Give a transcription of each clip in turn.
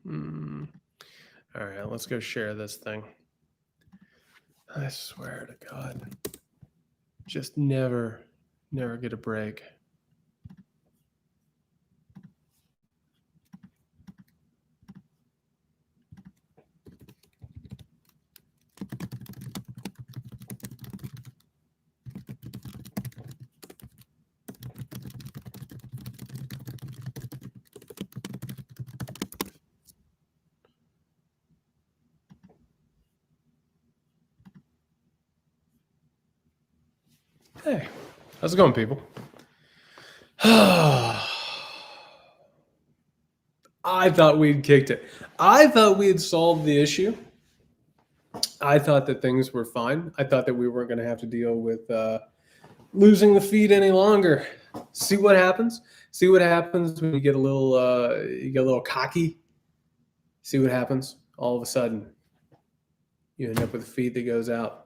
All right, let's go share this thing. I swear to God. Just never get a break. Hey, how's it going, people? I thought we'd kicked it. I thought we had solved the issue. I thought that things were fine. I thought that we weren't going to have to deal with losing the feed any longer. See what happens. See what happens when you get a little cocky. See what happens. All of a sudden, you end up with a feed that goes out.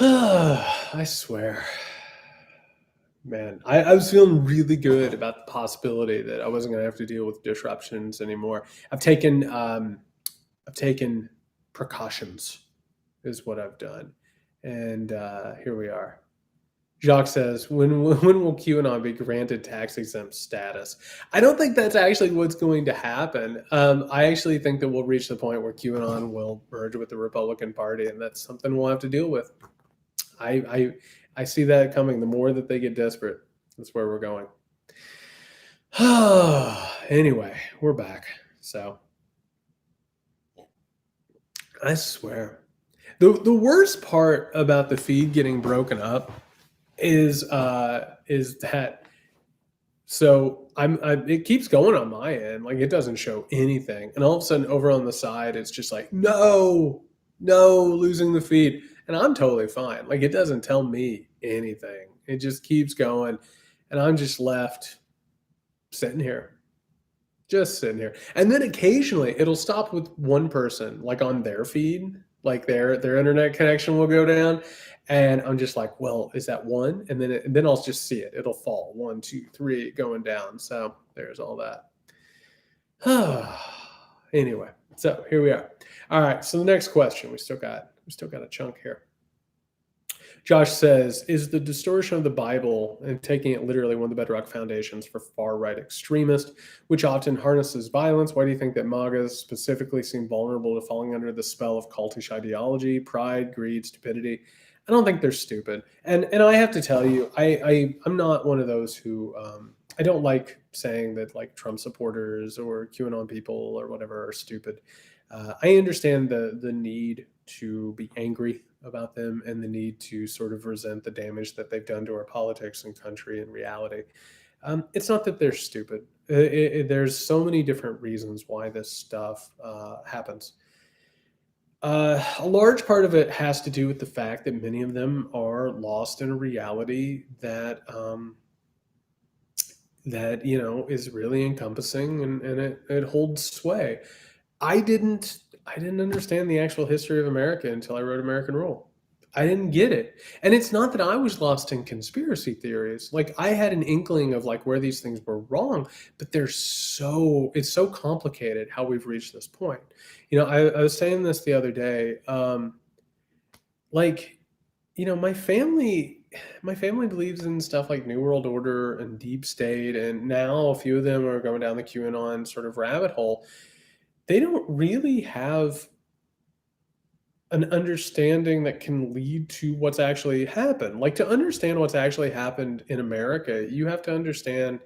I swear. Man, I was feeling really good about the possibility that I wasn't going to have to deal with disruptions anymore. I've taken precautions, is what I've done, and here we are. Jacques says, when will QAnon be granted tax exempt status? I don't think that's actually what's going to happen. I actually think that we'll reach the point where QAnon will merge with the Republican Party, and that's something we'll have to deal with. I see that coming. The more that they get desperate, that's where we're going. Anyway, we're back. So I swear, the worst part about the feed getting broken up is that. So it keeps going on my end, like it doesn't show anything, and all of a sudden over on the side, it's just like no, losing the feed. And I'm totally fine. Like, it doesn't tell me anything. It just keeps going. And I'm just left sitting here. Just sitting here. And then occasionally it'll stop with one person, like on their feed, like their internet connection will go down. And I'm just like, well, is that one? And then I'll just see it. It'll fall 1, 2, 3 going down. So there's all that. Anyway, so here we are. All right. So the next question, we still got a chunk here. Josh says, is the distortion of the Bible and taking it literally one of the bedrock foundations for far-right extremists, which often harnesses violence? Why do you think that MAGAs specifically seem vulnerable to falling under the spell of cultish ideology, pride, greed, stupidity? I don't think they're stupid. And I have to tell you, I'm not one of those who I don't like saying that like Trump supporters or QAnon people or whatever are stupid. I understand the need to be angry about them and the need to sort of resent the damage that they've done to our politics and country and reality. It's not that they're stupid. There's so many different reasons why this stuff happens. A large part of it has to do with the fact that many of them are lost in a reality that is really encompassing and it holds sway. I didn't understand the actual history of America until I wrote American Rule. I didn't get it. And it's not that I was lost in conspiracy theories. Like, I had an inkling of like where these things were wrong, but it's so complicated how we've reached this point. I was saying this the other day. My family believes in stuff like New World Order and Deep State, and now a few of them are going down the QAnon sort of rabbit hole. They don't really have an understanding that can lead to what's actually happened. Like, to understand what's actually happened in America, you have to understand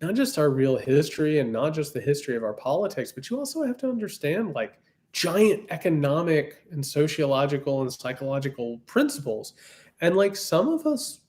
not just our real history and not just the history of our politics, but you also have to understand like giant economic and sociological and psychological principles. And like some of us,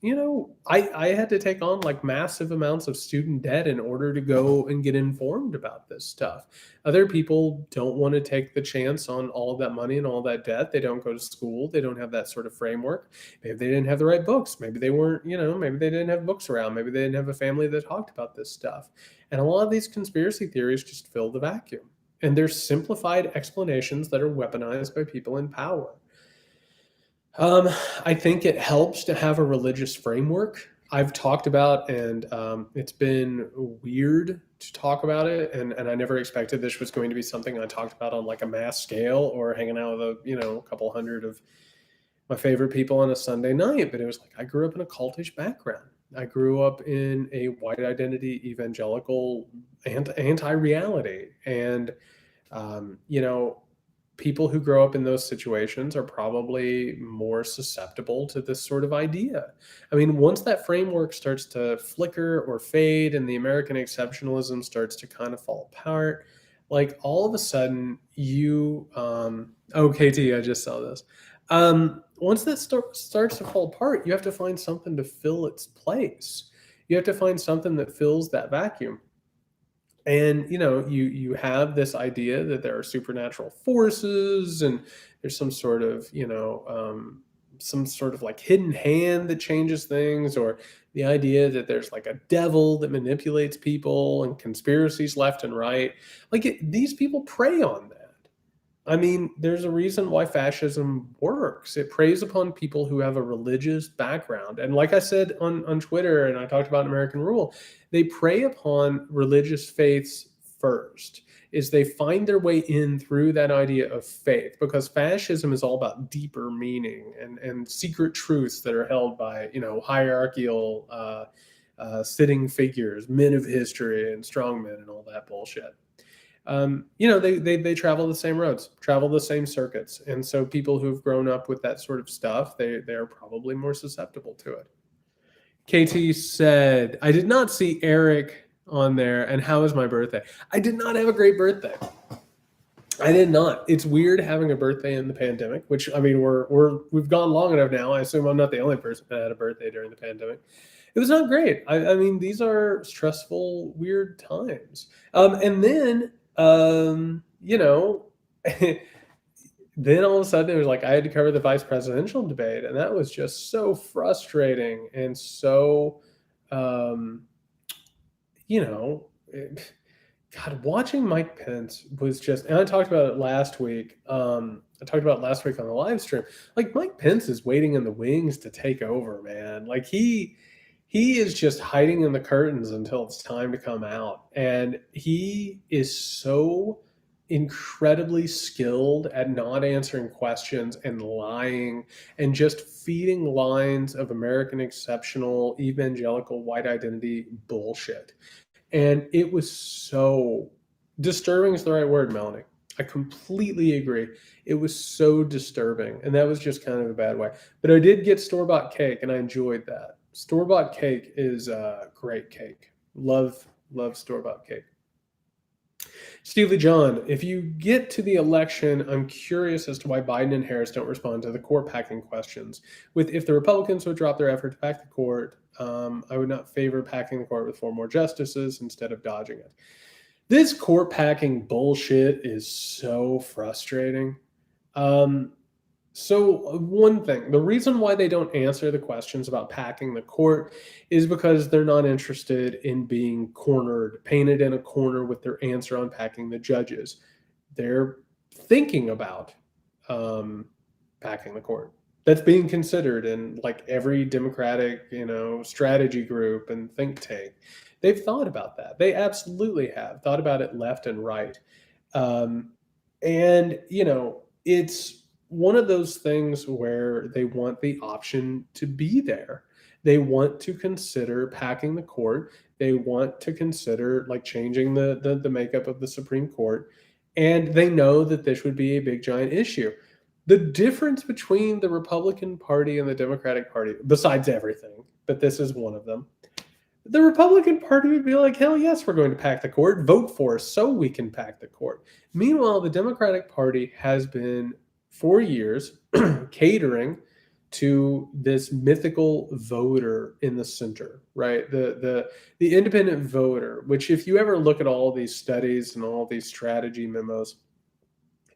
I had to take on like massive amounts of student debt in order to go and get informed about this stuff. Other people don't want to take the chance on all of that money and all that debt. They don't go to school. They don't have that sort of framework. Maybe they didn't have the right books. Maybe they weren't, maybe they didn't have books around. Maybe they didn't have a family that talked about this stuff. And a lot of these conspiracy theories just fill the vacuum. And they're simplified explanations that are weaponized by people in power. I think it helps to have a religious framework I've talked about, and it's been weird to talk about it, and I never expected this was going to be something I talked about on like a mass scale or hanging out with a couple hundred of my favorite people on a Sunday night. But it was like I grew up in a cultish background. I grew up in a white identity evangelical anti-reality, and you know, people who grow up in those situations are probably more susceptible to this sort of idea. I mean, once that framework starts to flicker or fade and the American exceptionalism starts to kind of fall apart, like all of a sudden oh, KT, I just saw this. Once that starts to fall apart, you have to find something to fill its place. You have to find something that fills that vacuum. And you have this idea that there are supernatural forces, and there's some sort of like hidden hand that changes things, or the idea that there's like a devil that manipulates people, and conspiracies left and right. These people prey on that. I mean, there's a reason why fascism works. It preys upon people who have a religious background. And like I said on Twitter, and I talked about American Rule, they prey upon religious faiths first, is they find their way in through that idea of faith, because fascism is all about deeper meaning and secret truths that are held by, hierarchical sitting figures, men of history and strongmen and all that bullshit. They travel the same roads, travel the same circuits, and so people who've grown up with that sort of stuff, they are probably more susceptible to it. KT said, "I did not see Eric on there, and how was my birthday? I did not have a great birthday. I did not. It's weird having a birthday in the pandemic, which I mean we've gone long enough now. I assume I'm not the only person that had a birthday during the pandemic. It was not great. I mean, these are stressful, weird times. And then then all of a sudden it was like I had to cover the vice presidential debate, and that was just so frustrating and so, um, you know, God, watching Mike Pence was just, and I talked about it last week. I talked about it last week on the live stream. Like Mike Pence is waiting in the wings to take over, man. Like he is just hiding in the curtains until it's time to come out. And he is so incredibly skilled at not answering questions and lying and just feeding lines of American exceptional evangelical white identity bullshit. And it was so disturbing is the right word, Melanie. I completely agree. It was so disturbing. And that was just kind of a bad way. But I did get store-bought cake, and I enjoyed that. Store-bought cake is great cake. Love store-bought cake. Stevie John, if you get to the election, I'm curious as to why Biden and Harris don't respond to the court packing questions. If the Republicans would drop their effort to pack the court, I would not favor packing the court with 4 more justices instead of dodging it. This court packing bullshit is so frustrating. So one thing, the reason why they don't answer the questions about packing the court is because they're not interested in being cornered, painted in a corner with their answer on packing the judges. They're thinking about packing the court. That's being considered in like every Democratic, strategy group and think tank. They've thought about that. They absolutely have thought about it left and right. And it's one of those things where they want the option to be there. They want to consider packing the court. They want to consider like changing the makeup of the Supreme Court. And they know that this would be a big giant issue. The difference between the Republican Party and the Democratic Party, besides everything, but this is one of them, the Republican Party would be like, hell yes, we're going to pack the court. Vote for us so we can pack the court. Meanwhile, the Democratic Party has been, for years, catering to this mythical voter in the center, right? The independent voter, which if you ever look at all these studies and all these strategy memos,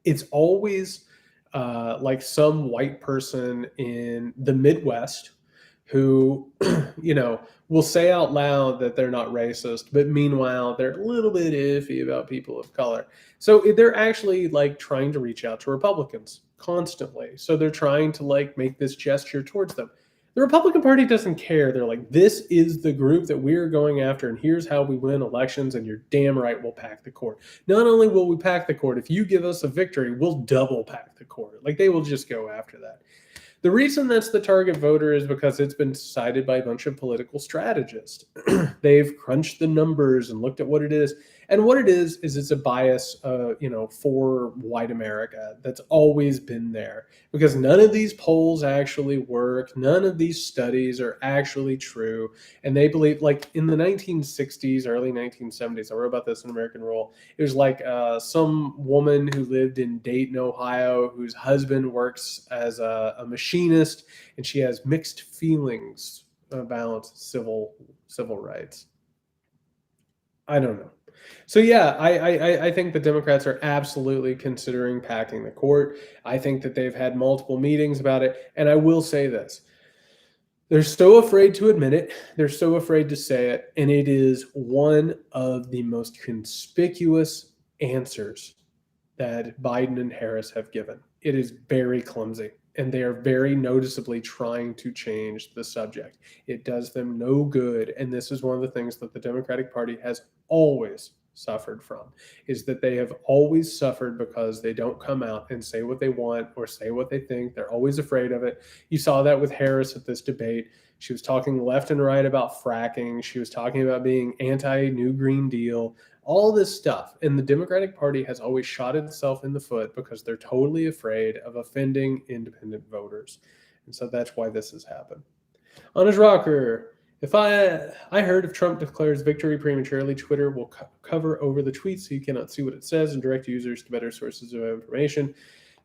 it's always like some white person in the Midwest who, will say out loud that they're not racist, but meanwhile, they're a little bit iffy about people of color. So they're actually like trying to reach out to Republicans constantly. So they're trying to like make this gesture towards them. The Republican Party doesn't care. They're like, this is the group that we're going after, and here's how we win elections, and you're damn right we'll pack the court. Not only will we pack the court, if you give us a victory, we'll double pack the court. Like, they will just go after that. The reason that's the target voter is because it's been decided by a bunch of political strategists. They've crunched the numbers and looked at what it is. And what it is it's a bias, for white America that's always been there, because none of these polls actually work. None of these studies are actually true. And they believe, like in the 1960s, early 1970s, I wrote about this in American Role. It was like some woman who lived in Dayton, Ohio, whose husband works as a machinist, and she has mixed feelings about civil rights. I don't know. So yeah, I think the Democrats are absolutely considering packing the court. I think that they've had multiple meetings about it. And I will say this. They're so afraid to admit it. They're so afraid to say it. And it is one of the most conspicuous answers that Biden and Harris have given. It is very clumsy, and they are very noticeably trying to change the subject. It does them no good, and this is one of the things that the Democratic Party has always suffered from, is that they have always suffered because they don't come out and say what they want or say what they think. They're always afraid of it. You saw that with Harris at this debate. She was talking left and right about fracking. She was talking about being anti-New Green Deal, all this stuff. And the Democratic Party has always shot itself in the foot because they're totally afraid of offending independent voters. And so that's why this has happened. On his rocker, if I heard if Trump declares victory prematurely, Twitter will cover over the tweets so you cannot see what it says and direct users to better sources of information.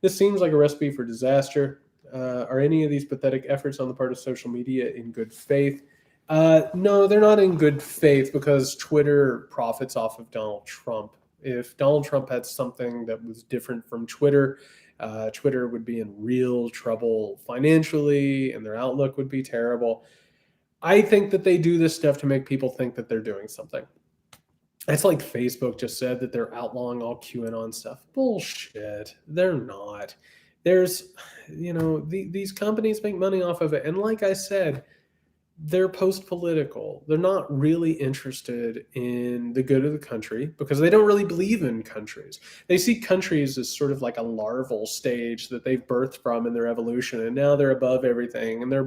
This seems like a recipe for disaster. Are any of these pathetic efforts on the part of social media in good faith? No, they're not in good faith because Twitter profits off of Donald Trump. If Donald Trump had something that was different from Twitter, Twitter would be in real trouble financially and their outlook would be terrible. I think that they do this stuff to make people think that they're doing something. It's like Facebook just said that they're outlawing all QAnon stuff. Bullshit. They're not. There's, these companies make money off of it. And like I said, they're post-political. They're not really interested in the good of the country because they don't really believe in countries. They see countries as sort of like a larval stage that they've birthed from in their evolution, and now they're above everything, and they're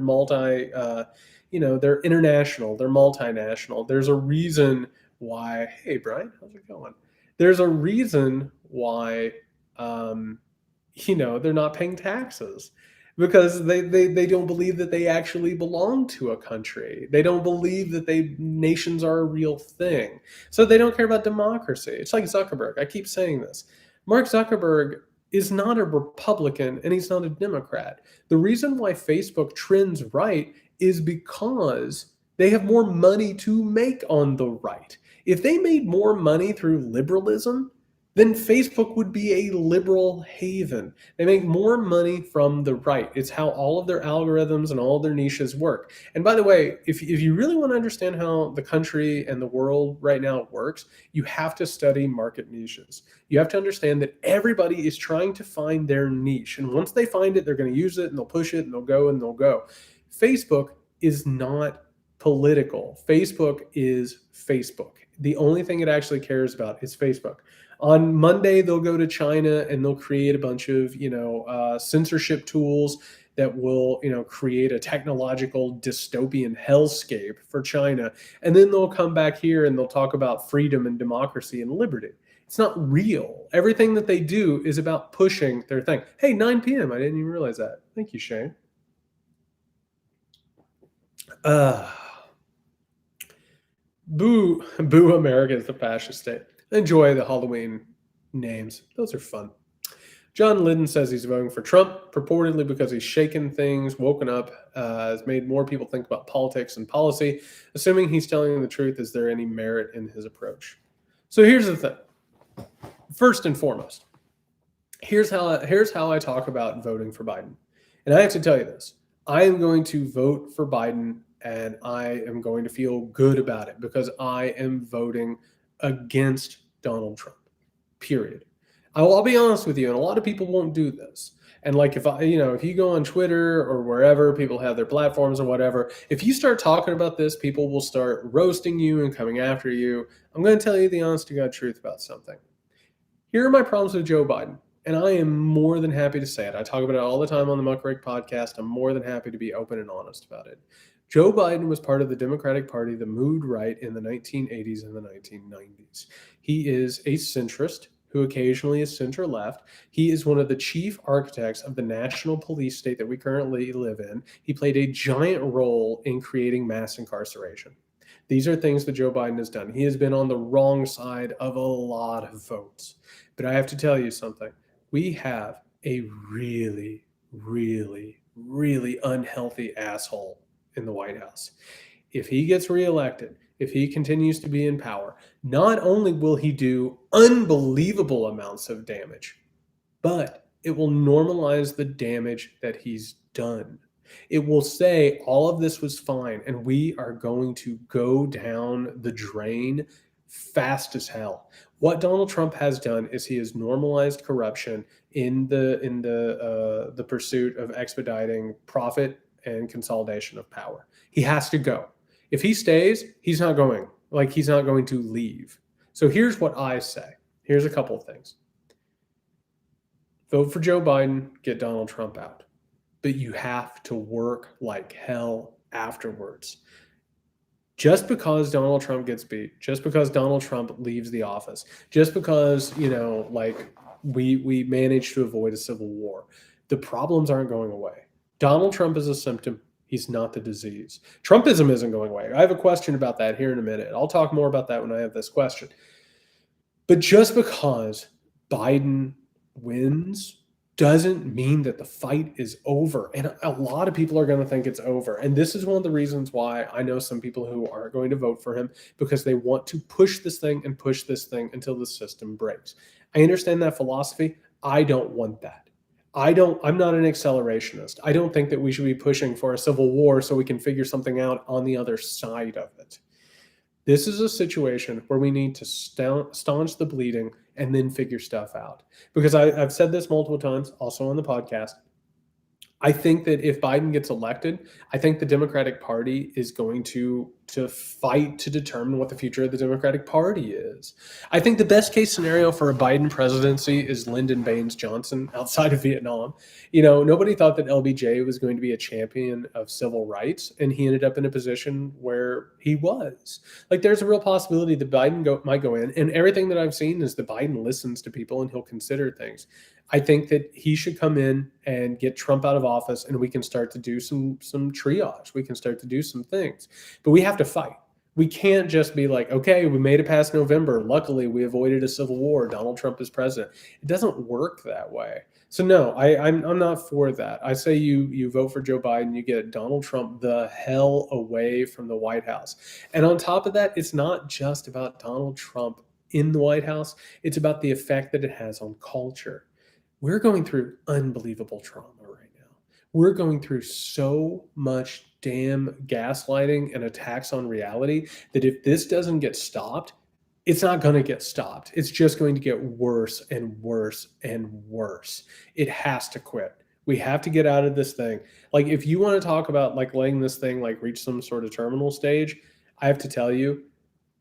they're international, they're multinational. There's a reason why, hey, Brian, how's it going? There's a reason why, they're not paying taxes. Because they don't believe that they actually belong to a country. They don't believe that nations are a real thing. So they don't care about democracy. It's like Zuckerberg. I keep saying this. Mark Zuckerberg is not a Republican and he's not a Democrat. The reason why Facebook trends right is because they have more money to make on the right. If they made more money through liberalism, then Facebook would be a liberal haven. They make more money from the right. It's how all of their algorithms and all of their niches work. And by the way, if you really want to understand how the country and the world right now works, you have to study market niches. You have to understand that everybody is trying to find their niche. And once they find it, they're going to use it and they'll push it and they'll go and they'll go. Facebook is not political. Facebook is Facebook. The only thing it actually cares about is Facebook. On Monday, they'll go to China and they'll create a bunch of, censorship tools that will, create a technological dystopian hellscape for China. And then they'll come back here and they'll talk about freedom and democracy and liberty. It's not real. Everything that they do is about pushing their thing. Hey, 9 p.m. I didn't even realize that. Thank you, Shane. Boo America is the fascist state. Enjoy the Halloween names. Those are fun. John Liddon says he's voting for Trump, purportedly because he's shaken things, woken up, has made more people think about politics and policy. Assuming he's telling the truth, is there any merit in his approach? So here's the thing. First and foremost, here's how I talk about voting for Biden. And I have to tell you this. I am going to vote for Biden and I am going to feel good about it because I am voting against Donald Trump, period. I'll be honest with you, and a lot of people won't do this. And like if you go on Twitter or wherever people have their platforms or whatever, if you start talking about this, people will start roasting you and coming after you. I'm going to tell you the honest to God truth about something. Here are my problems with Joe Biden. And I am more than happy to say it. I talk about it all the time on the Muckrake podcast. I'm more than happy to be open and honest about it. Joe Biden was part of the Democratic Party that moved right in the 1980s and the 1990s. He is a centrist who occasionally is center-left. He is one of the chief architects of the national police state that we currently live in. He played a giant role in creating mass incarceration. These are things that Joe Biden has done. He has been on the wrong side of a lot of votes. But I have to tell you something. We have a really, really, really unhealthy asshole in the White House. If he gets reelected, if he continues to be in power, not only will he do unbelievable amounts of damage, but it will normalize the damage that he's done. It will say all of this was fine and we are going to go down the drain fast as hell. What Donald Trump has done is he has normalized corruption in the pursuit of expediting profit and consolidation of power. He has to go. If he stays, he's not going. Like, he's not going to leave. So here's what I say. Here's a couple of things. Vote for Joe Biden, get Donald Trump out. But you have to work like hell afterwards. Just because Donald Trump gets beat, just because Donald Trump leaves the office, just because, we managed to avoid a civil war, the problems aren't going away. Donald Trump is a symptom. He's not the disease. Trumpism isn't going away. I have a question about that here in a minute. I'll talk more about that when I have this question. But just because Biden wins doesn't mean that the fight is over. And a lot of people are going to think it's over. And this is one of the reasons why I know some people who aren't going to vote for him, because they want to push this thing until the system breaks. I understand that philosophy. I don't want that. I'm not an accelerationist. I don't think that we should be pushing for a civil war so we can figure something out on the other side of it. This is a situation where we need to staunch the bleeding and then figure stuff out. Because I've said this multiple times, also on the podcast. I think that if Biden gets elected, I think the Democratic Party is going to fight to determine what the future of the Democratic Party is. I think the best case scenario for a Biden presidency is Lyndon Baines Johnson outside of Vietnam. Nobody thought that LBJ was going to be a champion of civil rights, and he ended up in a position where he was. Like, there's a real possibility that Biden might go in, and everything that I've seen is that Biden listens to people and he'll consider things. I think that he should come in and get Trump out of office, and we can start to do some triage. We can start to do some things. But we have to fight. We can't just be like, okay, we made it past November. Luckily, we avoided a civil war. Donald Trump is president. It doesn't work that way. So no, I'm not for that. I say you vote for Joe Biden, you get Donald Trump the hell away from the White House. And on top of that, it's not just about Donald Trump in the White House. It's about the effect that it has on culture. We're going through unbelievable trauma right now. We're going through so much damn gaslighting and attacks on reality that if this doesn't get stopped, it's not going to get stopped. It's just going to get worse and worse and worse. It has to quit. We have to get out of this thing. Like, if you want to talk about like letting this thing like reach some sort of terminal stage, I have to tell you,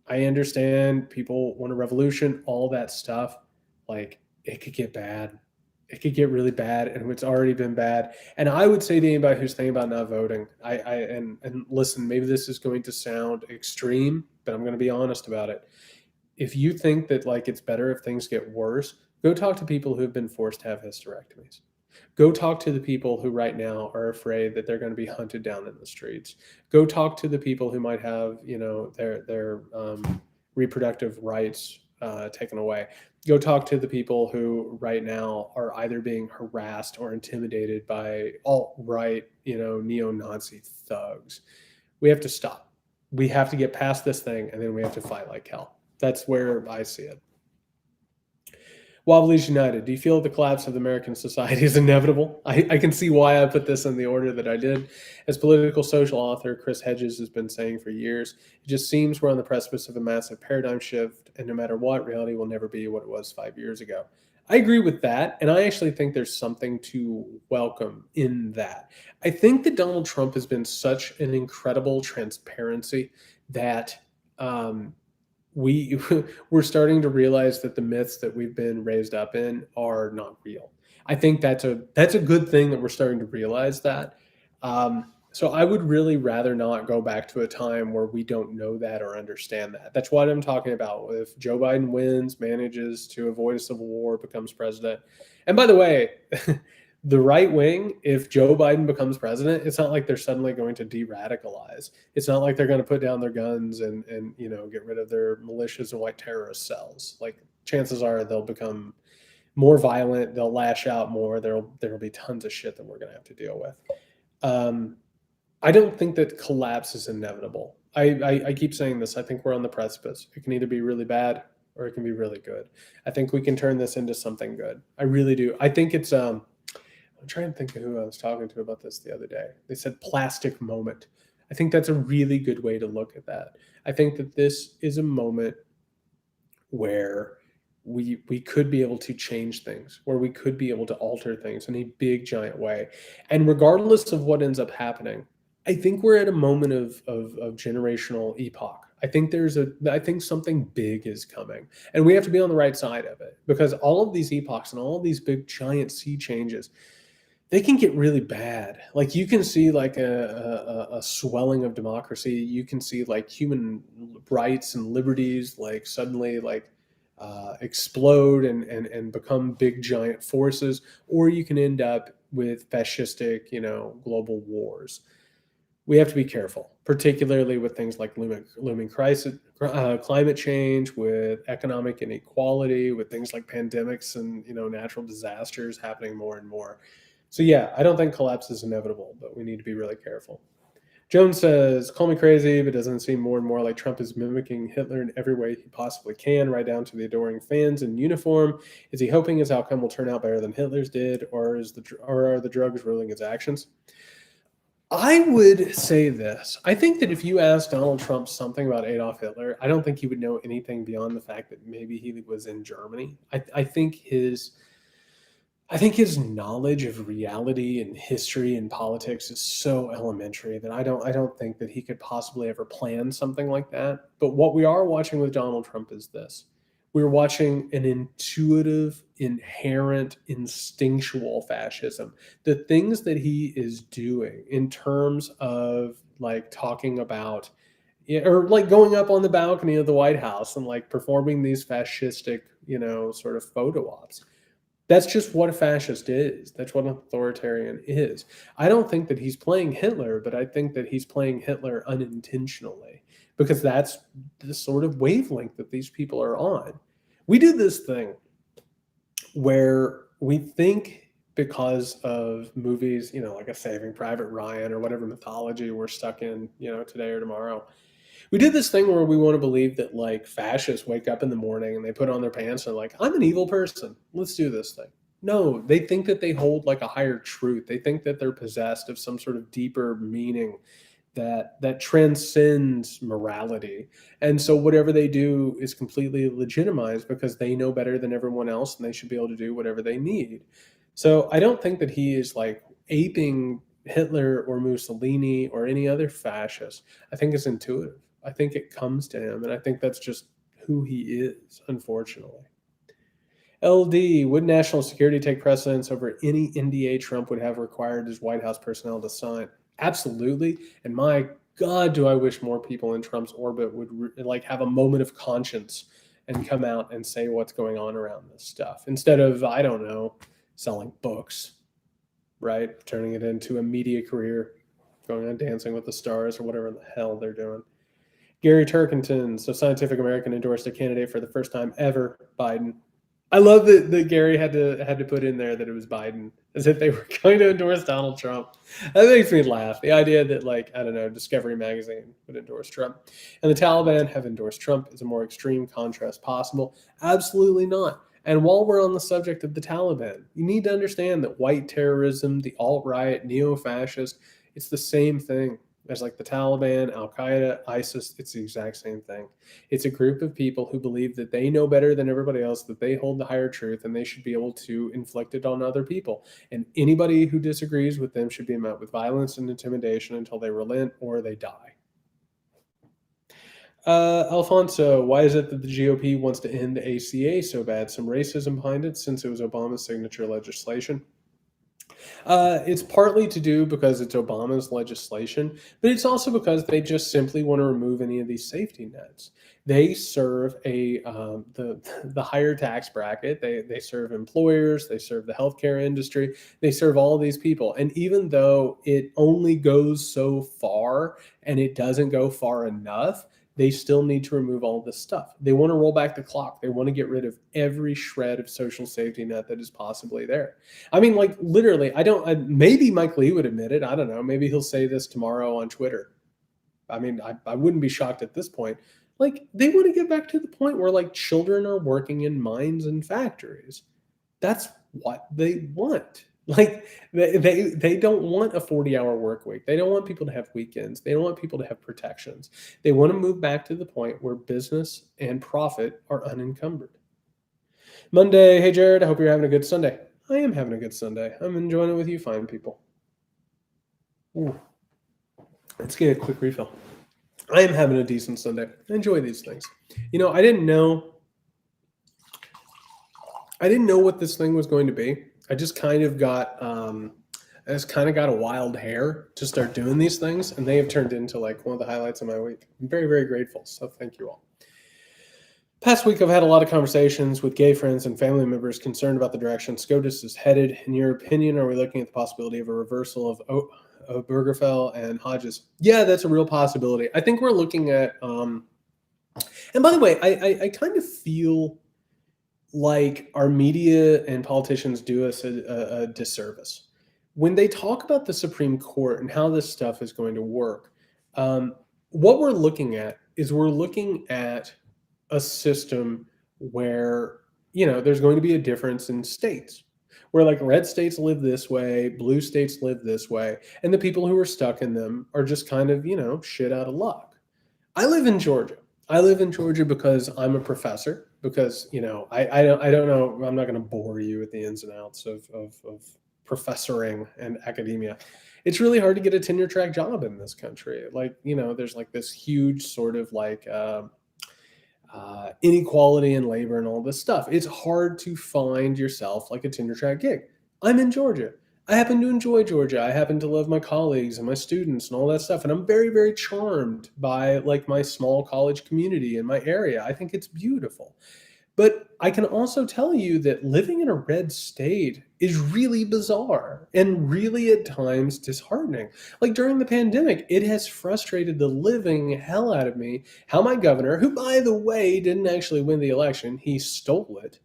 I understand people want a revolution, all that stuff. Like, it could get bad. It could get really bad, and it's already been bad. And I would say to anybody who's thinking about not voting, and listen, maybe this is going to sound extreme, but I'm going to be honest about it. If you think that like it's better if things get worse, go talk to people who have been forced to have hysterectomies. Go talk to the people who right now are afraid that they're going to be hunted down in the streets. Go talk to the people who might have, their reproductive rights taken away. Go talk to the people who right now are either being harassed or intimidated by alt-right, neo-Nazi thugs. We have to stop. We have to get past this thing, and then we have to fight like hell. That's where I see it. Wobblies United, do you feel the collapse of American society is inevitable? I can see why I put this in the order that I did. As political social author Chris Hedges has been saying for years, it just seems we're on the precipice of a massive paradigm shift, and no matter what, reality will never be what it was 5 years ago. I agree with that, and I actually think there's something to welcome in that. I think that Donald Trump has been such an incredible transparency that um, we we're starting to realize that the myths that we've been raised up in are not real. I think that's a good thing that we're starting to realize that. So I would really rather not go back to a time where we don't know that or understand that. That's what I'm talking about. If Joe Biden wins, manages to avoid a civil war, becomes president, and by the way, the right wing, if Joe Biden becomes president, it's not like they're suddenly going to de-radicalize. It's not like they're going to put down their guns and get rid of their militias and white terrorist cells. Like chances are they'll become more violent, they'll lash out more, there'll be tons of shit that we're going to have to deal with. Um, I don't think that collapse is inevitable. I keep saying this. I think we're on the precipice. It can either be really bad or it can be really good. I think we can turn this into something good. I really do. I think it's I'm trying to think of who I was talking to about this the other day. They said plastic moment. I think that's a really good way to look at that. I think that this is a moment where we could be able to change things, where we could be able to alter things in a big giant way. And regardless of what ends up happening, I think we're at a moment of generational epoch. I think something big is coming, and we have to be on the right side of it, because all of these epochs and all of these big giant sea changes, they can get really bad. Like you can see like a swelling of democracy. You can see like human rights and liberties like suddenly like explode and become big giant forces, or you can end up with fascistic, global wars. We have to be careful, particularly with things like looming crisis, climate change, with economic inequality, with things like pandemics and natural disasters happening more and more. So yeah, I don't think collapse is inevitable, but we need to be really careful. Jones says, "Call me crazy, but doesn't it seem more and more like Trump is mimicking Hitler in every way he possibly can, right down to the adoring fans in uniform? Is he hoping his outcome will turn out better than Hitler's did, or are the drugs ruling his actions?" I would say this. I think that if you asked Donald Trump something about Adolf Hitler, I don't think he would know anything beyond the fact that maybe he was in Germany. I think his knowledge of reality and history and politics is so elementary that I don't think that he could possibly ever plan something like that. But what we are watching with Donald Trump is this. We're watching an intuitive, inherent, instinctual fascism. The things that he is doing in terms of like talking about, yeah, or like going up on the balcony of the White House and like performing these fascistic, sort of photo ops. That's just what a fascist is. That's what an authoritarian is. I don't think that he's playing Hitler, but I think that he's playing Hitler unintentionally, because that's the sort of wavelength that these people are on. We do this thing where we think, because of movies, like a Saving Private Ryan or whatever mythology we're stuck in, today or tomorrow, we did this thing where we want to believe that like fascists wake up in the morning and they put on their pants and are like, I'm an evil person. Let's do this thing. No, they think that they hold like a higher truth. They think that they're possessed of some sort of deeper meaning that transcends morality. And so whatever they do is completely legitimized because they know better than everyone else and they should be able to do whatever they need. So I don't think that he is like aping Hitler or Mussolini or any other fascist. I think it's intuitive. I think it comes to him, and I think that's just who he is, unfortunately. LD, would national security take precedence over any NDA Trump would have required his White House personnel to sign? Absolutely. And my God, do I wish more people in Trump's orbit would like have a moment of conscience and come out and say what's going on around this stuff instead of, I don't know, selling books, right? Turning it into a media career, going on Dancing with the Stars or whatever the hell they're doing. Gary Turkington, so Scientific American endorsed a candidate for the first time ever, Biden. I love that Gary had to put in there that it was Biden, as if they were going to endorse Donald Trump. That makes me laugh. The idea that, like, I don't know, Discovery Magazine would endorse Trump and the Taliban have endorsed Trump is a more extreme contrast possible. Absolutely not. And while we're on the subject of the Taliban, you need to understand that white terrorism, the alt-right, neo-fascist, it's the same thing. There's like the Taliban, Al-Qaeda, ISIS. It's the exact same thing. It's a group of people who believe that they know better than everybody else, that they hold the higher truth, and they should be able to inflict it on other people. And anybody who disagrees with them should be met with violence and intimidation until they relent or they die. Alfonso, why is it that the GOP wants to end the ACA so bad? Some racism behind it since it was Obama's signature legislation. It's partly to do because it's Obama's legislation, but it's also because they just simply want to remove any of these safety nets. They serve the higher tax bracket. They serve employers. They serve the healthcare industry. They serve all these people. And even though it only goes so far and it doesn't go far enough, they still need to remove all this stuff. They want to roll back the clock. They want to get rid of every shred of social safety net that is possibly there. I mean, like literally, maybe Mike Lee would admit it. I don't know. Maybe he'll say this tomorrow on Twitter. I mean, I wouldn't be shocked at this point. Like they want to get back to the point where like children are working in mines and factories. That's what they want. Like they don't want a 40-hour work week. They don't want people to have weekends. They don't want people to have protections. They want to move back to the point where business and profit are unencumbered. Monday, hey Jared, I hope you're having a good Sunday. I am having a good Sunday. I'm enjoying it with you fine people. Ooh. Let's get a quick refill. I am having a decent Sunday. I enjoy these things. You know, I didn't know what this thing was going to be. I just kind of got a wild hair to start doing these things, and they have turned into like one of the highlights of my week. I'm very, very grateful. So thank you all. Past week, I've had a lot of conversations with gay friends and family members concerned about the direction SCOTUS is headed. In your opinion, are we looking at the possibility of a reversal of Obergefell and Hodges? Yeah, that's a real possibility. I think we're looking at, and by the way, I kind of feel like our media and politicians do us a disservice. When they talk about the Supreme Court and how this stuff is going to work, what we're looking at is a system where, there's going to be a difference in states, where like red states live this way, blue states live this way, and the people who are stuck in them are just kind of, shit out of luck. I live in Georgia. Because I'm a professor, because, I don't know, I'm not going to bore you with the ins and outs of professoring and academia. It's really hard to get a tenure track job in this country. Like, there's like this huge sort of like inequality in labor and all this stuff. It's hard to find yourself like a tenure track gig. I'm in Georgia. I happen to enjoy Georgia. I happen to love my colleagues and my students and all that stuff. And I'm very, very charmed by like my small college community in my area. I think it's beautiful. But I can also tell you that living in a red state is really bizarre and really at times disheartening. Like during the pandemic, it has frustrated the living hell out of me how my governor, who by the way didn't actually win the election, he stole it.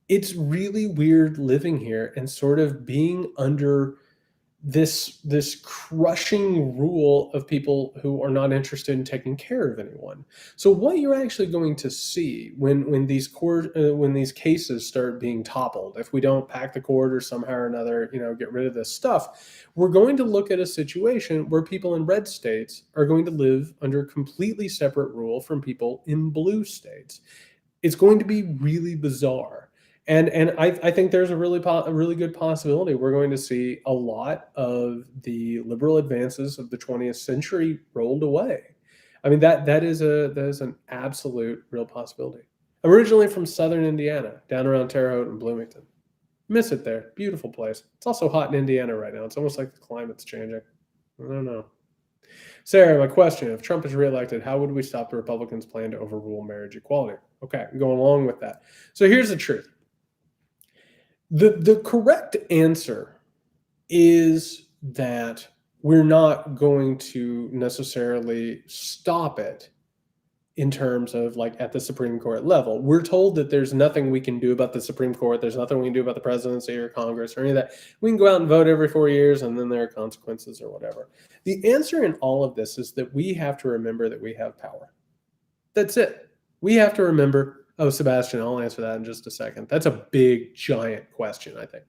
It's really weird living here and sort of being under this crushing rule of people who are not interested in taking care of anyone. So what you're actually going to see when these cases start being toppled, if we don't pack the cord or somehow or another, get rid of this stuff, we're going to look at a situation where people in red states are going to live under completely separate rule from people in blue states. It's going to be really bizarre. And I think there's a really good possibility we're going to see a lot of the liberal advances of the 20th century rolled away. I mean, that is an absolute real possibility. I'm originally from southern Indiana, down around Terre Haute and Bloomington. Miss it there. Beautiful place. It's also hot in Indiana right now. It's almost like the climate's changing. I don't know. Sarah, my question, if Trump is reelected, how would we stop the Republicans' plan to overrule marriage equality? Okay, going along with that. So here's the truth. The correct answer is that we're not going to necessarily stop it in terms of like at the Supreme Court level. We're told that there's nothing we can do about the Supreme Court. There's nothing we can do about the presidency or Congress or any of that. We can go out and vote every 4 years and then there are consequences or whatever. The answer in all of this is that we have to remember that we have power. That's it. We have to remember. Oh, Sebastian, I'll answer that in just a second. That's a big, giant question, I think.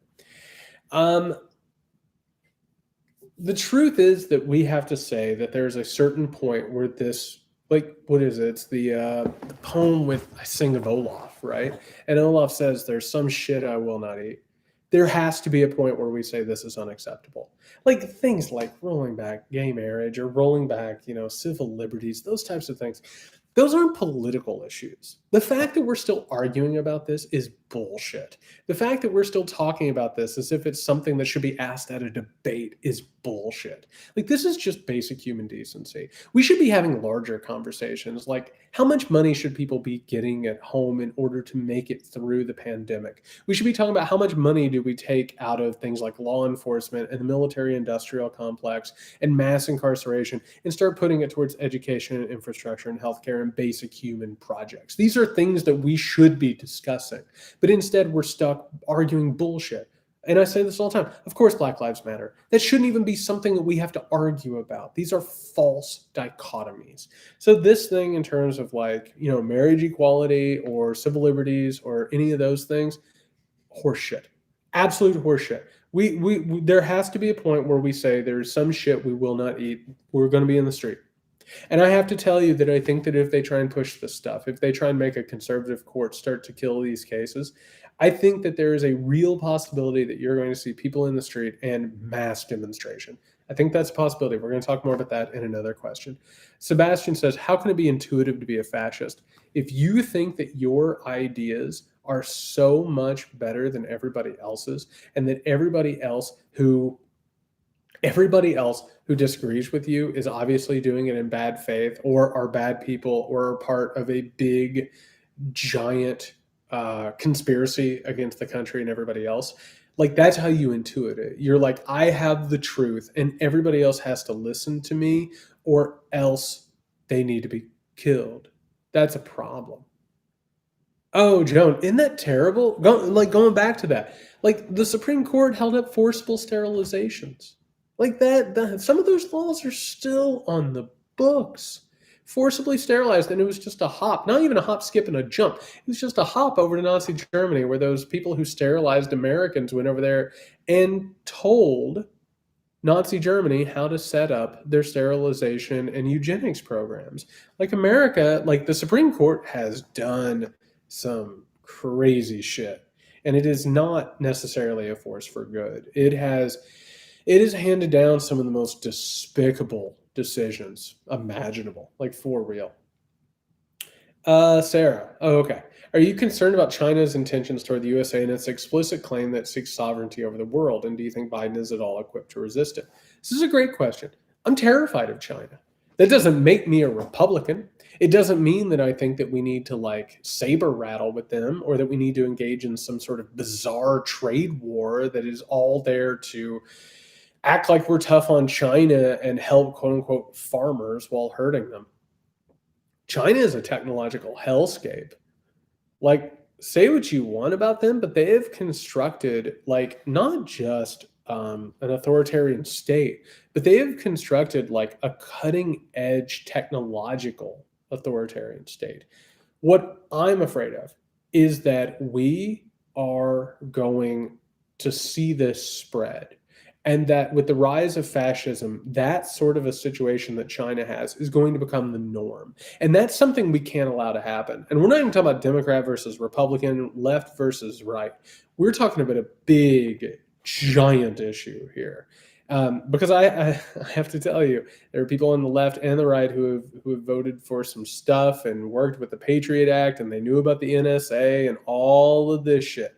The truth is that we have to say that there's a certain point where this, like, what is it? It's the poem with I sing of Olaf, right? And Olaf says, "There's some shit I will not eat." There has to be a point where we say this is unacceptable. Like things like rolling back gay marriage or rolling back, civil liberties, those types of things. Those aren't political issues. The fact that we're still arguing about this is bullshit. The fact that we're still talking about this as if it's something that should be asked at a debate is bullshit. Like, this is just basic human decency. We should be having larger conversations like how much money should people be getting at home in order to make it through the pandemic? We should be talking about how much money do we take out of things like law enforcement and the military industrial complex and mass incarceration and start putting it towards education and infrastructure and healthcare and basic human projects. These are things that we should be discussing. But instead, we're stuck arguing bullshit. And I say this all the time. Of course, Black Lives Matter. That shouldn't even be something that we have to argue about. These are false dichotomies. So this thing in terms of like, marriage equality or civil liberties or any of those things, horseshit. Absolute horseshit. We there has to be a point where we say there's some shit we will not eat. We're going to be in the street. And I have to tell you that I think that if they try and push this stuff, if they try and make a conservative court start to kill these cases, I think that there is a real possibility that you're going to see people in the street and mass demonstration. I think that's a possibility. We're going to talk more about that in another question. Sebastian says, how can it be intuitive to be a fascist? If you think that your ideas are so much better than everybody else's, and that everybody else who disagrees with you is obviously doing it in bad faith or are bad people or are part of a big, giant conspiracy against the country and everybody else. Like, that's how you intuit it. You're like, I have the truth and everybody else has to listen to me or else they need to be killed. That's a problem. Oh, Joan, isn't that terrible? Going back to that, like the Supreme Court held up forcible sterilizations, like that. Some of those laws are still on the books. Forcibly sterilized, and it was just a hop, not even a hop, skip, and a jump. It was just a hop over to Nazi Germany, where those people who sterilized Americans went over there and told Nazi Germany how to set up their sterilization and eugenics programs. Like America, like the Supreme Court has done some crazy shit. And it is not necessarily a force for good. It has handed down some of the most despicable decisions imaginable, like for real. Sarah. Oh, okay. Are you concerned about China's intentions toward the USA and its explicit claim that it seeks sovereignty over the world? And do you think Biden is at all equipped to resist it? This is a great question. I'm terrified of China. That doesn't make me a Republican. It doesn't mean that I think that we need to like saber rattle with them or that we need to engage in some sort of bizarre trade war that is all there to act like we're tough on China and help quote unquote farmers while hurting them. China is a technological hellscape. Like, say what you want about them, but they have constructed like not just an authoritarian state, but they have constructed like a cutting edge technological authoritarian state. What I'm afraid of is that we are going to see this spread. And that with the rise of fascism, that sort of a situation that China has is going to become the norm. And that's something we can't allow to happen. And we're not even talking about Democrat versus Republican, left versus right. We're talking about a big, giant issue here. Because I have to tell you, there are people on the left and the right who have voted for some stuff and worked with the Patriot Act, and they knew about the NSA and all of this shit.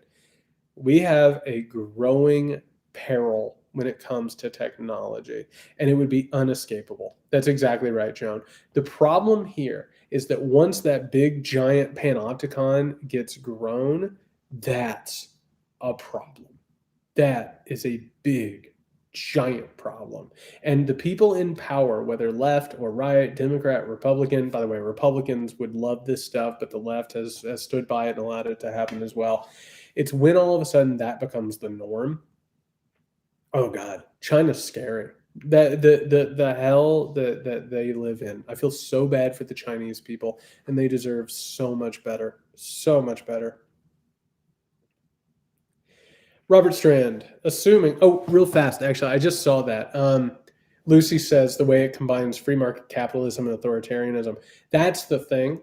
We have a growing peril when it comes to technology, and it would be unescapable. That's exactly right, Joan. The problem here is that once that big giant panopticon gets grown, that's a problem. That is a big giant problem. And the people in power, whether left or right, Democrat, Republican, by the way, Republicans would love this stuff, but the left has stood by it and allowed it to happen as well. It's when all of a sudden that becomes the norm. Oh God, China's scary. The hell that they live in. I feel so bad for the Chinese people, and they deserve so much better. So much better. Robert Strand, assuming, oh, real fast, actually, I just saw that. Lucy says the way it combines free market capitalism and authoritarianism. That's the thing.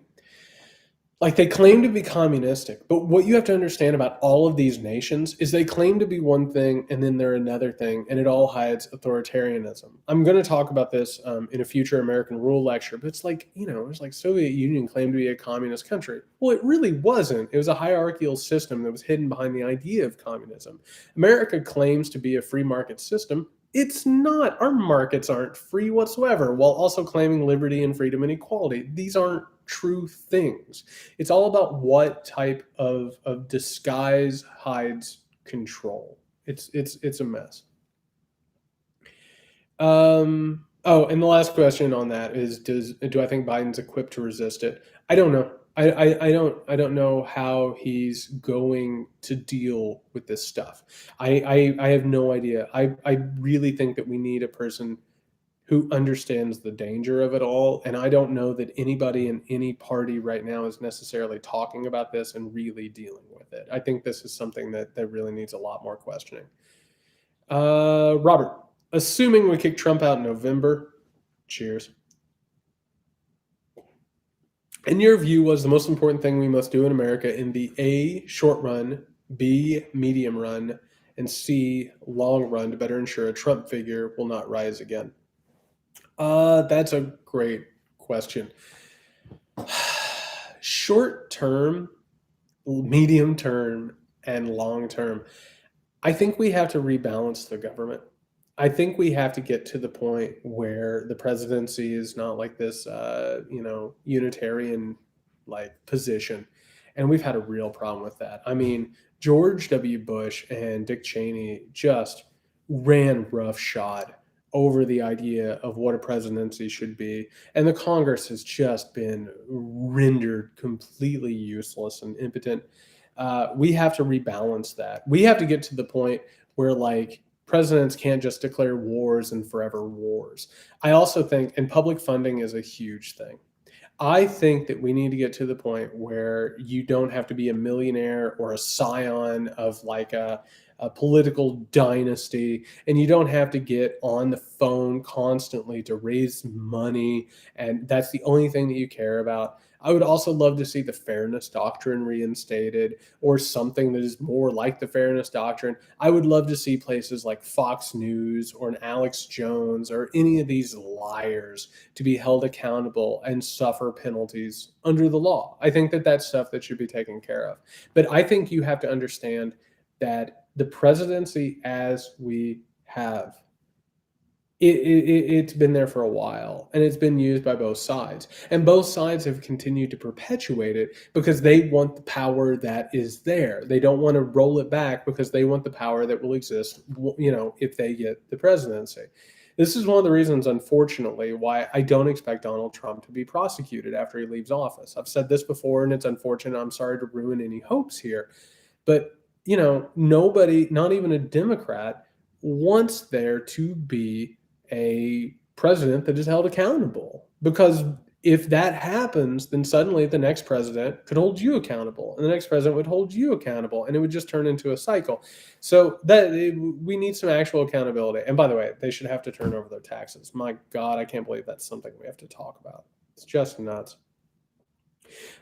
Like they claim to be communistic, but what you have to understand about all of these nations is they claim to be one thing and then they're another thing, and it all hides authoritarianism. I'm going to talk about this in a future American Rule lecture, but it's like, it's like Soviet Union claimed to be a communist country. Well, it really wasn't. It was a hierarchical system that was hidden behind the idea of communism. America claims to be a free market system. It's not. Our markets aren't free whatsoever, while also claiming liberty and freedom and equality. These aren't true things. It's all about what type of disguise hides control. It's a mess. And the last question on that is, do I think Biden's equipped to resist it? I don't know. I don't know how he's going to deal with this stuff. I have no idea. I really think that we need a person who understands the danger of it all. And I don't know that anybody in any party right now is necessarily talking about this and really dealing with it. I think this is something that really needs a lot more questioning. Robert, assuming we kick Trump out in November, cheers. In your view, was the most important thing we must do in America in the A, short run, B, medium run, and C, long run to better ensure a Trump figure will not rise again? That's a great question. Short term, medium term, and long term. I think we have to rebalance the government. I think we have to get to the point where the presidency is not like this, unitarian like position, and we've had a real problem with that. I mean, George W. Bush and Dick Cheney just ran roughshod over the idea of what a presidency should be, and the Congress has just been rendered completely useless and impotent. We have to rebalance that. We have to get to the point where like presidents can't just declare wars and forever wars. I also think, and public funding is a huge thing. I think that we need to get to the point where you don't have to be a millionaire or a scion of like a political dynasty, and you don't have to get on the phone constantly to raise money, and that's the only thing that you care about. I would also love to see the fairness doctrine reinstated or something that is more like the fairness doctrine. I would love to see places like Fox News or an Alex Jones or any of these liars to be held accountable and suffer penalties under the law. I think that that's stuff that should be taken care of. But I think you have to understand that the presidency as we have, it's been there for a while, and it's been used by both sides, and both sides have continued to perpetuate it because they want the power that is there. They don't want to roll it back because they want the power that will exist, if they get the presidency. This is one of the reasons, unfortunately, why I don't expect Donald Trump to be prosecuted after he leaves office. I've said this before, and it's unfortunate. I'm sorry to ruin any hopes here, but nobody, not even a Democrat, wants there to be a president that is held accountable. Because if that happens, then suddenly the next president could hold you accountable, and the next president would hold you accountable, and it would just turn into a cycle. So we need some actual accountability. And by the way, they should have to turn over their taxes. My God, I can't believe that's something we have to talk about. It's just nuts.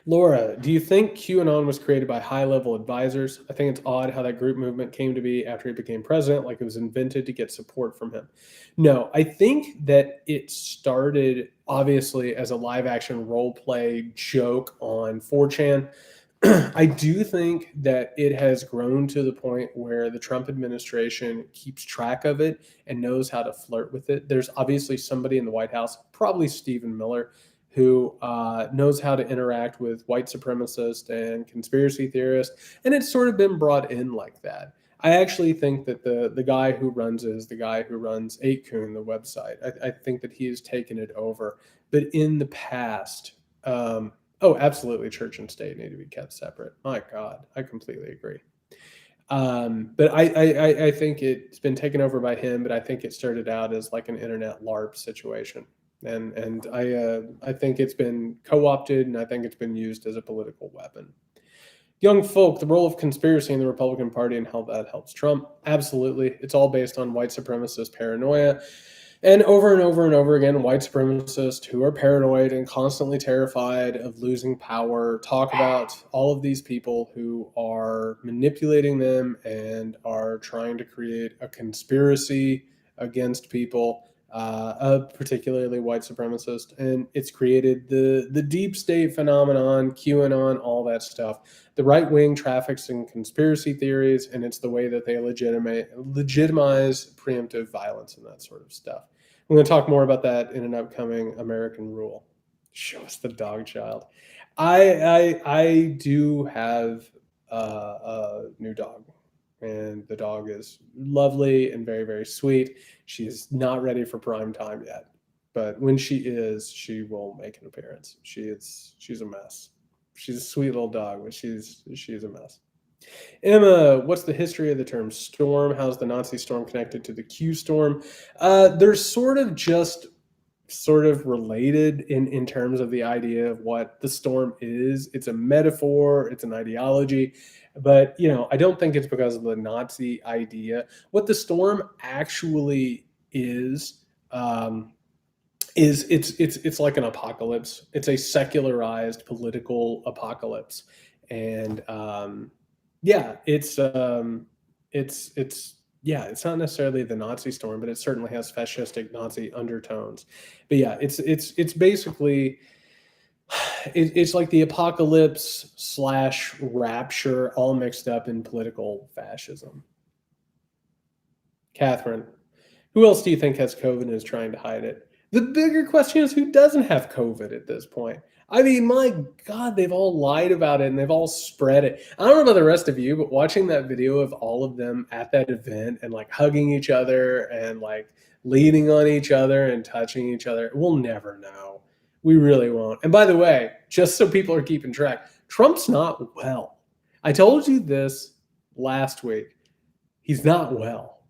Laura, do you think QAnon was created by high-level advisors? I think it's odd how that group movement came to be after he became president, like it was invented to get support from him. No, I think that it started obviously as a live-action role-play joke on 4chan. I do think that it has grown to the point where the Trump administration keeps track of it and knows how to flirt with it. There's obviously somebody in the White House, probably Stephen Miller, who knows how to interact with white supremacists and conspiracy theorists, and it's sort of been brought in like that. I actually think that the guy who runs it is the guy who runs 8kun, the website. I think that he has taken it over. But in the past, absolutely, church and state need to be kept separate. My God, I completely agree. But I think it's been taken over by him, but I think it started out as like an internet LARP situation. And I think it's been co-opted, and I think it's been used as a political weapon. Young folk, the role of conspiracy in the Republican Party and how that helps Trump. Absolutely. It's all based on white supremacist paranoia. And over and over again, white supremacists who are paranoid and constantly terrified of losing power talk about all of these people who are manipulating them and are trying to create a conspiracy against people, particularly white supremacist. And it's created the deep state phenomenon, QAnon, all that stuff. The right wing traffics in conspiracy theories, and it's the way that they legitimize preemptive violence and that sort of stuff. I'm going to talk more about that in an upcoming American Rule. Show us the dog child. I do have a new dog, and the dog is lovely and very, very sweet. She is not ready for prime time yet, but when she is, she will make an appearance. She's a mess. She's a sweet little dog, but she's a mess. Emma, what's the history of the term storm? How's the Nazi storm connected to the Q storm? They're sort of related in terms of the idea of what the storm is. It's a metaphor, it's an ideology, but I don't think it's because of the Nazi idea. What the storm actually um, is it's like an apocalypse. It's a secularized political apocalypse, and yeah, it's not necessarily the Nazi storm, but it certainly has fascistic Nazi undertones. But yeah, it's basically it's like the apocalypse slash rapture all mixed up in political fascism. Catherine, who else do you think has COVID and is trying to hide it? The bigger question is who doesn't have COVID at this point? I mean, my God, they've all lied about it and they've all spread it. I don't know about the rest of you, but watching that video of all of them at that event and like hugging each other and like leaning on each other and touching each other, we'll never know. We really won't. And by the way, just so people are keeping track, Trump's not well. I told you this last week. He's not well.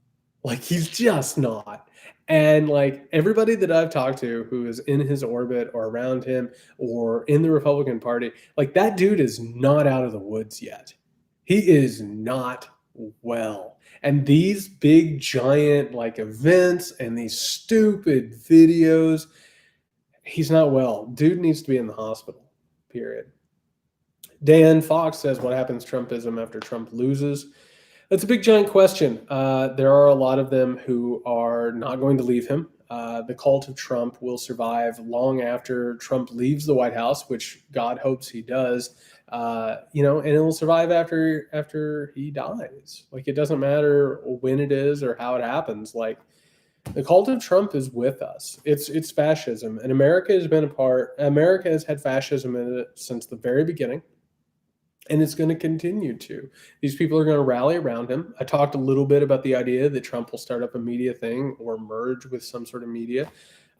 Like, he's just not. And like everybody that I've talked to who is in his orbit or around him or in the Republican Party, like that dude is not out of the woods yet. He is not well. And these big giant like events and these stupid videos, he's not well. Dude needs to be in the hospital. Period. Dan Fox says, what happens Trumpism after Trump loses? That's a big, giant question. There are a lot of them who are not going to leave him. The cult of Trump will survive long after Trump leaves the White House, which God hopes he does. And it will survive after he dies. Like, it doesn't matter when it is or how it happens. Like, the cult of Trump is with us. It's fascism, and America has had fascism in it since the very beginning. And it's going to continue to. These people are going to rally around him. I talked a little bit about the idea that Trump will start up a media thing or merge with some sort of media.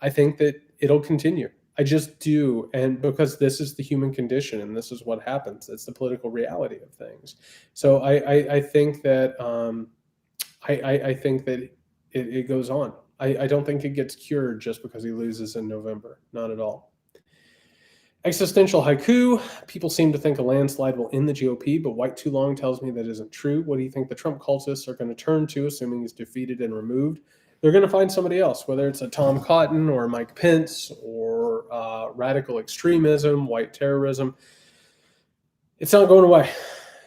I think that it'll continue. I just do. And because this is the human condition and this is what happens. It's the political reality of things. So I think that I think that it goes on. I don't think it gets cured just because he loses in November. Not at all. Existential haiku. People seem to think a landslide will end the GOP, but White Too Long tells me that isn't true. What do you think the Trump cultists are going to turn to, assuming he's defeated and removed? They're going to find somebody else, whether it's a Tom Cotton or Mike Pence or radical extremism, white terrorism. It's not going away.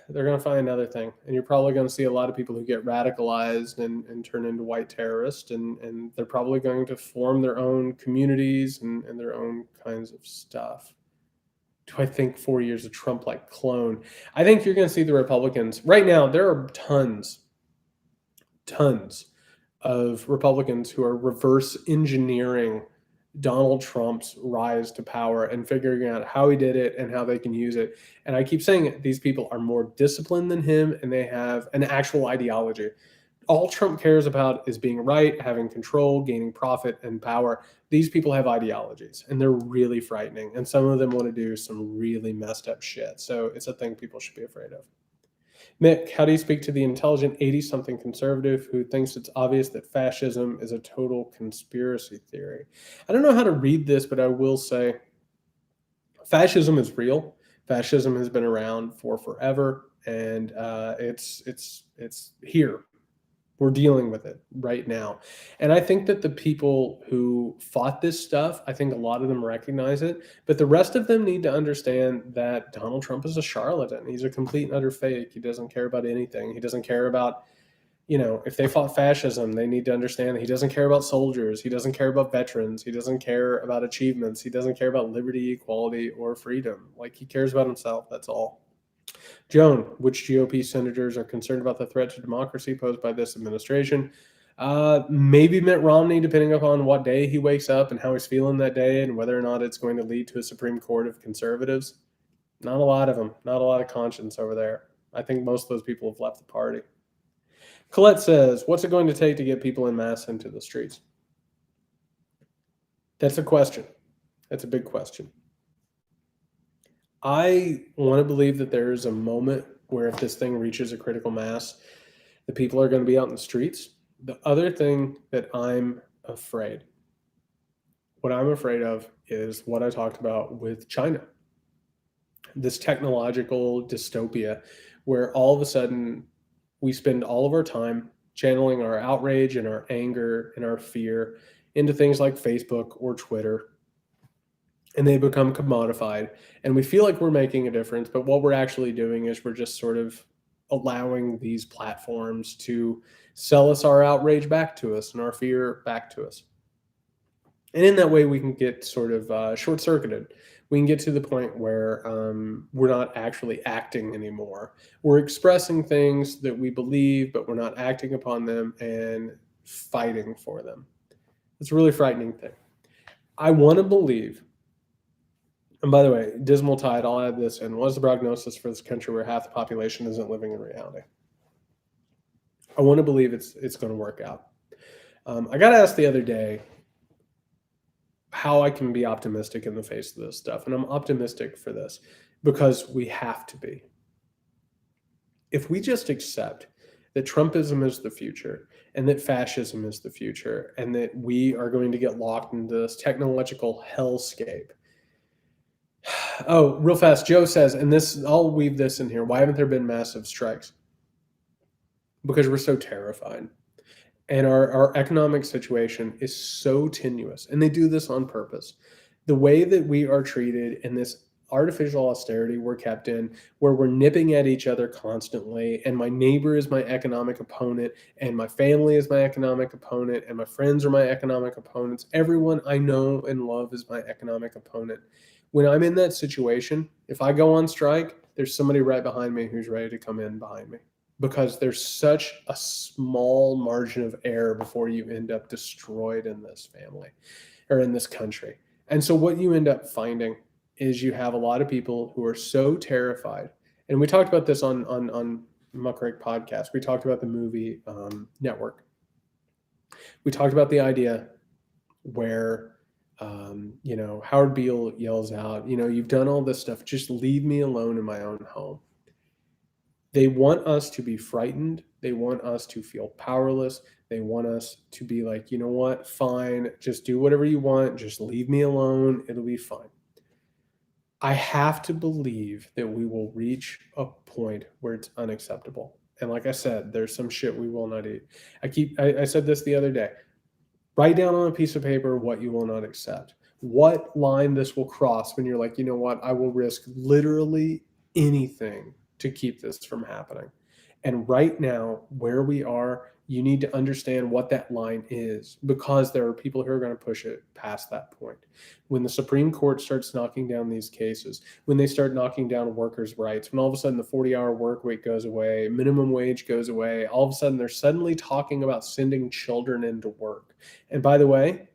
They're going to find another thing. And you're probably going to see a lot of people who get radicalized and turn into white terrorists. And they're probably going to form their own communities and their own kinds of stuff. Do I think 4 years of Trump-like clone? I think you're going to see the Republicans. Right now, there are tons of Republicans who are reverse engineering Donald Trump's rise to power and figuring out how he did it and how they can use it. And I keep saying it, these people are more disciplined than him and they have an actual ideology. All Trump cares about is being right, having control, gaining profit and power. These people have ideologies and they're really frightening. And some of them want to do some really messed up shit. So it's a thing people should be afraid of. Mick, how do you speak to the intelligent 80-something conservative who thinks it's obvious that fascism is a total conspiracy theory? I don't know how to read this, but I will say fascism is real. Fascism has been around for forever, and it's here. We're dealing with it right now. And I think that the people who fought this stuff, I think a lot of them recognize it, but the rest of them need to understand that Donald Trump is a charlatan. He's a complete and utter fake. He doesn't care about anything. He doesn't care about, if they fought fascism, they need to understand that he doesn't care about soldiers. He doesn't care about veterans. He doesn't care about achievements. He doesn't care about liberty, equality, or freedom. Like, he cares about himself. That's all. Joan, which GOP senators are concerned about the threat to democracy posed by this administration? Maybe Mitt Romney, depending upon what day he wakes up and how he's feeling that day and whether or not it's going to lead to a Supreme Court of conservatives. Not a lot of them. Not a lot of conscience over there. I think most of those people have left the party. Colette says, what's it going to take to get people en masse into the streets? That's a question. That's a big question. I want to believe that there is a moment where if this thing reaches a critical mass, the people are going to be out in the streets. The other thing that what I'm afraid of is what I talked about with China. This technological dystopia where all of a sudden we spend all of our time channeling our outrage and our anger and our fear into things like Facebook or Twitter, and they become commodified, and we feel like we're making a difference, but what we're actually doing is we're just sort of allowing these platforms to sell us our outrage back to us and our fear back to us. And in that way, we can get sort of short-circuited. We can get to the point where we're not actually acting anymore. We're expressing things that we believe, but we're not acting upon them and fighting for them. It's a really frightening thing. I want to believe, and by the way, dismal tide, I'll add this in. What is the prognosis for this country where half the population isn't living in reality? I want to believe it's going to work out. I got asked the other day how I can be optimistic in the face of this stuff. And I'm optimistic for this because we have to be. If we just accept that Trumpism is the future and that fascism is the future and that we are going to get locked into this technological hellscape. Oh, real fast, Joe says, and this, I'll weave this in here. Why haven't there been massive strikes? Because we're so terrified. And our economic situation is so tenuous, and they do this on purpose. The way that we are treated in this artificial austerity we're kept in, where we're nipping at each other constantly, and my neighbor is my economic opponent, and my family is my economic opponent, and my friends are my economic opponents. Everyone I know and love is my economic opponent. When I'm in that situation, if I go on strike, there's somebody right behind me who's ready to come in behind me. Because there's such a small margin of error before you end up destroyed in this family or in this country. And so what you end up finding is you have a lot of people who are so terrified. And we talked about this on Muckrake podcast. We talked about the movie Network. We talked about the idea where, Howard Beale yells out, you've done all this stuff. Just leave me alone in my own home. They want us to be frightened. They want us to feel powerless. They want us to be like, you know what? Fine. Just do whatever you want. Just leave me alone. It'll be fine. I have to believe that we will reach a point where it's unacceptable. And like I said, there's some shit we will not eat. I said this the other day. Write down on a piece of paper what you will not accept. What line this will cross when you're like, you know what? I will risk literally anything to keep this from happening. And right now, where we are, you need to understand what that line is, because there are people who are going to push it past that point. When the Supreme Court starts knocking down these cases, when they start knocking down workers' rights, when all of a sudden the 40-hour work week goes away, minimum wage goes away, all of a sudden they're suddenly talking about sending children into work. And by the way,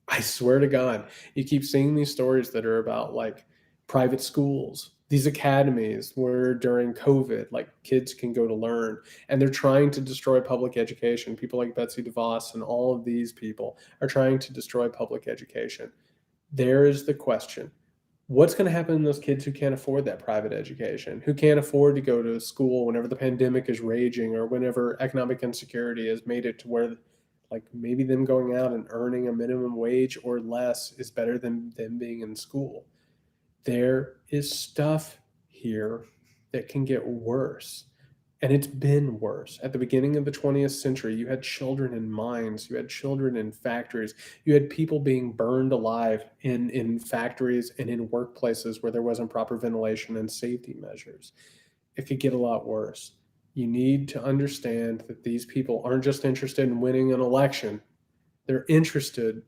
I swear to God, you keep seeing these stories that are about like private schools, these academies where during COVID, like kids can go to learn, and they're trying to destroy public education. People like Betsy DeVos and all of these people are trying to destroy public education. There is the question. What's going to happen to those kids who can't afford that private education, who can't afford to go to school whenever the pandemic is raging or whenever economic insecurity has made it to where like maybe them going out and earning a minimum wage or less is better than them being in school? there is stuff here that can get worse. And it's been worse. At the beginning of the 20th century, you had children in mines, you had children in factories, you had people being burned alive in factories and in workplaces where there wasn't proper ventilation and safety measures. It could get a lot worse. You need to understand that these people aren't just interested in winning an election, they're interested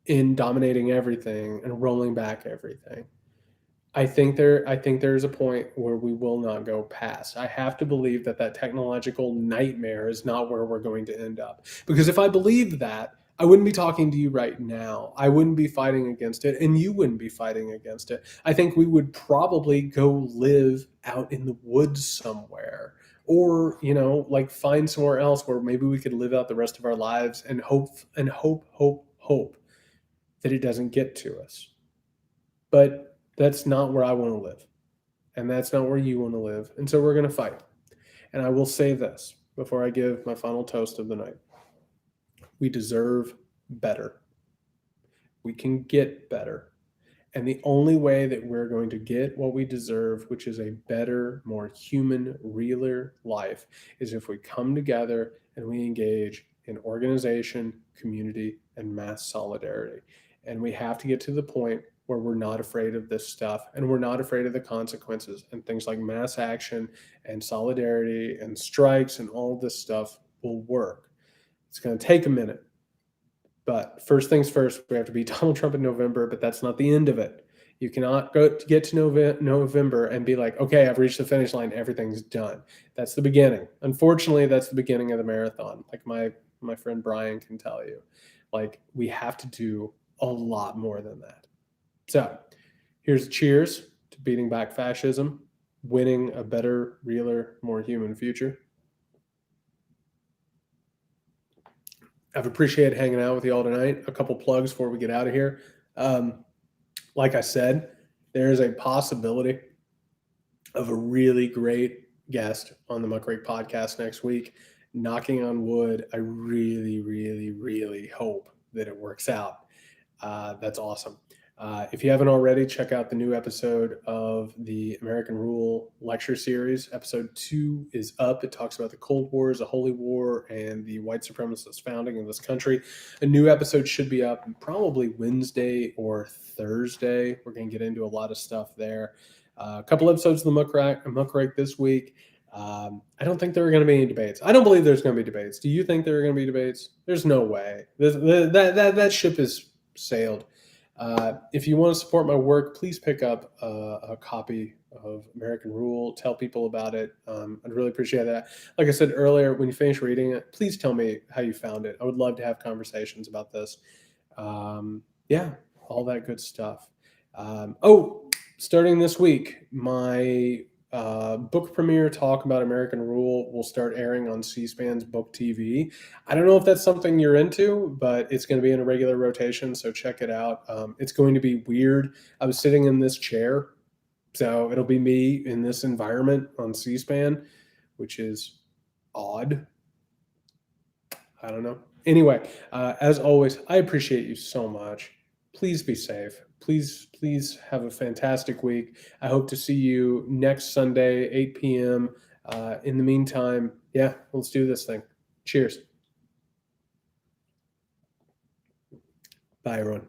in dominating everything and rolling back everything. I think there's a point where we will not go past. I have to believe that that technological nightmare is not where we're going to end up. Because if I believed that, I wouldn't be talking to you right now. I wouldn't be fighting against it, and you wouldn't be fighting against it. I think we would probably go live out in the woods somewhere, or like find somewhere else where maybe we could live out the rest of our lives and hope that it doesn't get to us. But that's not where I want to live. And that's not where you want to live. And so we're going to fight. And I will say this before I give my final toast of the night. We deserve better. We can get better. And the only way that we're going to get what we deserve, which is a better, more human, realer life, is if we come together and we engage in organization, community, and mass solidarity. And we have to get to the point where we're not afraid of this stuff and we're not afraid of the consequences, and things like mass action and solidarity and strikes and all this stuff will work. It's going to take a minute. But first things first, we have to beat Donald Trump in November, but that's not the end of it. You cannot get to November and be like, okay, I've reached the finish line, everything's done. That's the beginning. Unfortunately, that's the beginning of the marathon. Like my friend Brian can tell you. Like, we have to do a lot more than that. So here's a cheers to beating back fascism, winning a better, realer, more human future. I've appreciated hanging out with you all tonight. A couple plugs before we get out of here. Like I said, there is a possibility of a really great guest on the Muckrake podcast next week. Knocking on wood, I really, really, really hope that it works out. That's awesome. If you haven't already, check out the new episode of the American Rule lecture series. Episode 2 is up. It talks about the Cold War, the Holy War, and the white supremacist founding of this country. A new episode should be up probably Wednesday or Thursday. We're going to get into a lot of stuff there. A couple episodes of the Muckrake this week. I don't think there are going to be any debates. I don't believe there's going to be debates. Do you think there are going to be debates? There's no way. That ship is sailed. If you want to support my work, please pick up a copy of American Rule. Tell people about it. I'd really appreciate that. Like I said earlier, when you finish reading it, please tell me how you found it. I would love to have conversations about this. Yeah, all that good stuff. Starting this week, my book premiere talk about American Rule will start airing on C-SPAN's Book TV. I don't know if that's something you're into, but it's going to be in a regular rotation, so check it out. It's going to be weird. I was sitting in this chair, so it'll be me in this environment on C-SPAN, which is odd. I don't know. Anyway, as always, I appreciate you so much. Please be safe. Please have a fantastic week. I hope to see you next Sunday, 8 p.m. In the meantime, yeah, let's do this thing. Cheers. Bye, everyone.